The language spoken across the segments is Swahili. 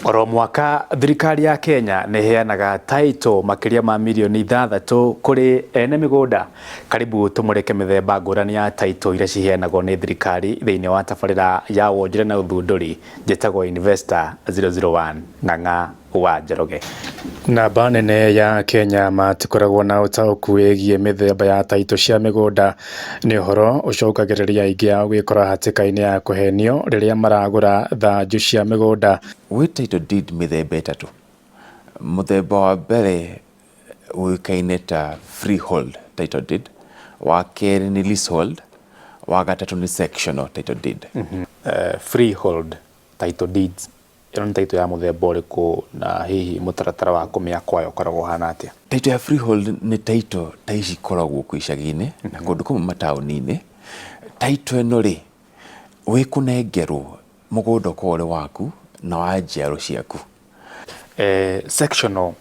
Oro mwaka thirikari ya Kenya nĩ heanaga taitũ makĩria ma milioni 6 kũrĩ ene mĩgũnda. Karibu tumũrĩke mĩthemba ngũrani ya taitũ iria ciheanagwo nĩ thirikari thĩinĩ wa tabarĩra ya wonjore na ũthundũri njĩtagwo Investor 001 Ng'ang'a wa Njoroge. Namba nene ya Kenya matikoragwo na ũtaũku wĩgiĩ mĩthemba ya taitũ cia mĩgũnda. Nĩ ũhoro ũcũngagĩrĩria aingĩ ao gwĩkora hatĩka-inĩ ya kũhenio rĩrĩa maragũra thanju cia mĩgũnda. Gwĩ title deed mĩthemba ĩtatũ. Mũthemba wa mbere ũĩkaine ta freehold title deed, wa kerĩ nĩ leasehold, wa gatatũ nĩ sectional title deed. Freehold title deeds ĩno nĩ taitũ ya mũthemba ũrĩkũ na hihi mũtaratara wa kũmĩakwa ũkoragwo hana atĩa? Taitũ ya freehold nĩ taitũ ta ici ikoragwo kwĩ icagi-inĩ na kũndũ kũmwe mataũni-inĩ. Taitũ ĩno rĩ, wĩkũnengerwo mũgũnda ũkorwo ũrĩ waku na wa njiaro ciaku. Sectional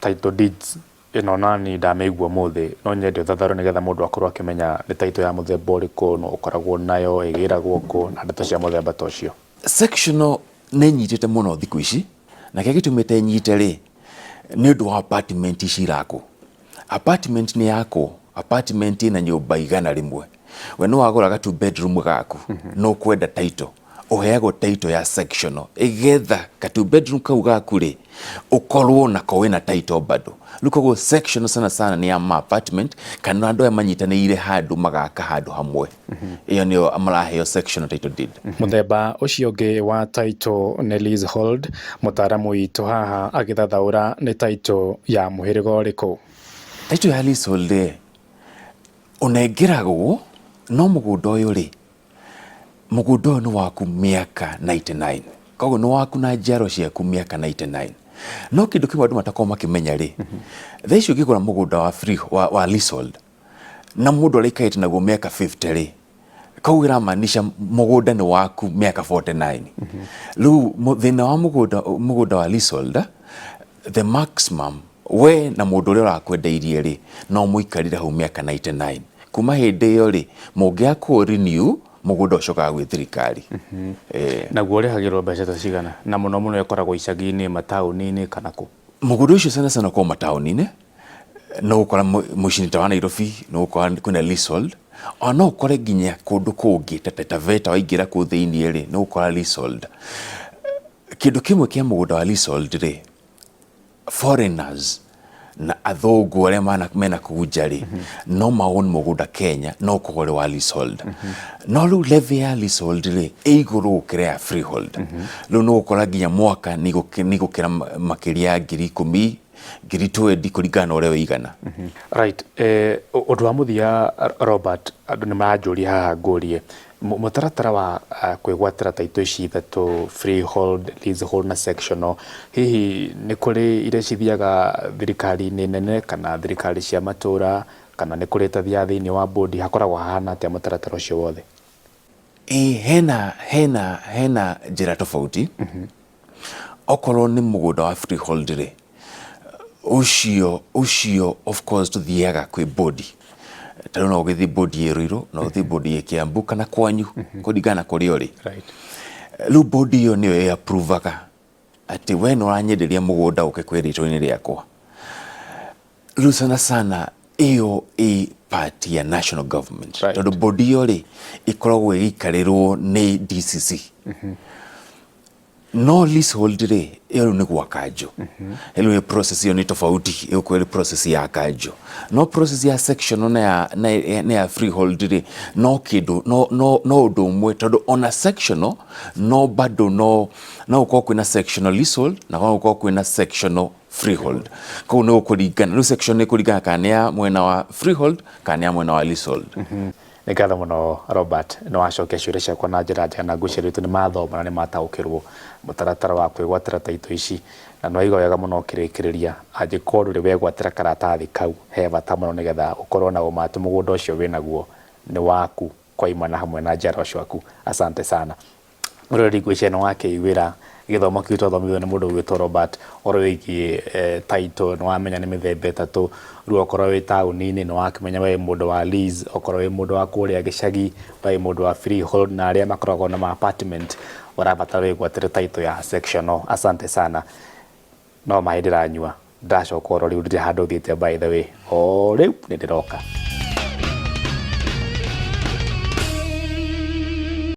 title deeds ĩno nani ndamĩigua mũthĩ, no nyende ũthathaũre nĩgetha mũndũ akorwo akĩmenya nĩ taitũ ya mũthemba ũrĩkũ, no ũkoragwo nayo, ĩgĩragwo kũ na ndeto cia mũthemba ta ũcio. Sectional nĩ nyitĩte mũno thikũ ici, na kĩrĩa gĩtũmĩte nyite rĩ, nĩ ũndũ wa apartment ici irakwo. Apartment nĩ yakwo, apartment ĩna nyũmba igana rĩmwe. We nĩ wagũra ga 2 bedroom gaku, no kwenda taitũ, ũheagwo taitũ ya sectional, ĩgetha ka 2 bedroom kau gaku rĩ, ũkorwo nako wĩna taitũ bado. Rĩu koguo sectional sana sana nĩ ya ma apartment kana andũ aya manyitanĩire handũ magaka handũ hamwe. Ĩyo nĩyo maraheo sectional title deed. Mũthemba ũcio ũngĩ wa taitũ nĩ leasehold. Mũtaaramu witũ haha agĩthathaũra nĩ taitũ ya mũhĩrĩga ũrĩkũ? Taitũ ya leasehold rĩ, ũnengeragwo no mũgũnda ũyũ rĩ, mũgũnda ũyũ nĩ waku mĩaka 99. Koguo nĩ waku na njiaro ciaku mĩaka 99. No kĩndũ kĩmwe andũ matakorwo makĩmenya rĩ, thaa icio ũngĩgũra mũgũnda wa leasehold na mũndũ araikarĩte naguo mĩaka 50 rĩ, koguo ĩramaanisha mũgũnda nĩ waku mĩaka 49. Rĩu thĩna wa mũgũnda wa leasehold, the maximum we na mũndũ ũrĩa ũrakwendeirie rĩ, no mũikarire hau mĩaka 99. Kuma hĩndĩ ĩyo rĩ, mũngĩakwo renew mũgũnda ũcokaga gwĩ thirikari. Naguo ũrĩhagĩrwo mbeca ta cigana? Na mũno mũno ĩkoragwo icagi-inĩ, mataũni-inĩ kana kũ? Mũgũnda ũcio sana sana ũkoragwo mataũni-inĩ, no ũkora mũciĩ-inĩ ta wa Nairobi, no ũkora kwĩna leasehold, o no ũkore nginya kũndũ kũngĩ ta Taveta waingĩra kũu thĩiniĩ rĩ, no ũkora leasehold. Kĩndũ kĩmwe kĩa mũgũnda wa leasehold rĩ, foreigners na athũngũ arĩa mena kũu nja rĩ, no maown mũgũnda Kenya no ũkorwo ũrĩ wa leasehold. No rĩu levy ya leasehold rĩ, ĩ igũrũ gũkĩra ya freehold. Rĩu no ũkora nginya mwaka nĩ gũkĩra makĩria ya 10,000, 20,000 kũringana na ũrĩa wĩigana. Right. Ũndũ wa mũthia Robert, andũ nĩ maranjũria haha ngũrie mũtaratara wa kwĩgwatĩra taitũ ici ithatũ, freehold, leasehold na sectional, hihi nĩ kũrĩ iria cithiaga thirikari-inĩ nene kana thirikari cia matũra kana nĩ kũrĩ tathia thĩinĩ wa bodi, hakoragwo hana atĩa mũtaratara ũcio wothe? Hena njĩra tofauti. Okorwo nĩ mũgũnda wa freehold rĩ, ũcio of course tũthiaga kwĩ bodi. Tarĩu no ũgĩthiĩ bodi ĩrũirũ, no ũthiĩ bodi Kiambu kana kwanyu, kũringana kũrĩa ũrĩ. Rĩu bodi ĩyo nĩyo ĩ-approvaga atĩ we nĩ ũranyenderia mũgũnda ũke kwĩ rĩtwa-inĩ rĩakwa. Rĩu sana sana ĩyo ĩ part ya national government. Tondũ bodi ĩyo rĩ, ĩkoragwo ĩgĩikarĩrwo nĩ DCC. No leasehold rĩ, ĩyo nĩ gwa kanjũ. Rĩu process ĩyo nĩ tofauti, ĩgũkorwo ĩrĩ process ya kanjũ. No process ya sectional na ya freehold rĩ, no ũndũ ũmwe, tondũ ona sectional no bado no gũkorwo kwĩna sectional leasehold na no gũkorwo kwĩna sectional freehold. Koguo nĩ gũkũringana, rĩu sectional nĩ kũringana kana nĩ ya mwena wa freehold kana nĩ ya mwena wa leasehold. Nĩ ngatho mũno Robert, nĩ wacokia ciũria ciakwa na njĩra njega na ngwĩciria nĩ mathoma na nĩ mataũkĩrwo mũtaratara wa kwĩgwatĩra taitũ ici, na nĩ waiga wega mũno ũkĩrĩkĩrĩria, angĩkorwo ndũrĩ wegwatĩra karatathi kau, he bata mũno nĩgetha ũkorwo na ũma atĩ mũgũnda ũcio wĩnaguo nĩ waku kwa imana hamwe na njiarwa ciaku. Asante sana. Ũrĩa ngwĩciria nĩ wakĩiguĩra gĩthomo kĩu twathomithio nĩ mũndũ ũgwĩtwo Robert ũhoro wĩgiĩ taitũ, nĩ wamenya nĩ mĩthemba ĩtatũ. Rĩu okorwo wĩ taũni-inĩ nĩ wakĩmenya wĩ mũndũ wa lease, okorwo wĩ mũndũ wa kũrĩa gĩcagi wĩ mũndũ wa freehold, na arĩa makoragwo na apartment ũrabatara wĩgwatĩre taitũ ya sectional. Asante sana. No maĩ ndĩranyua ndacoka oro rĩu ndirĩ handũ thiĩte by the way, o rĩu nĩ ndĩroka.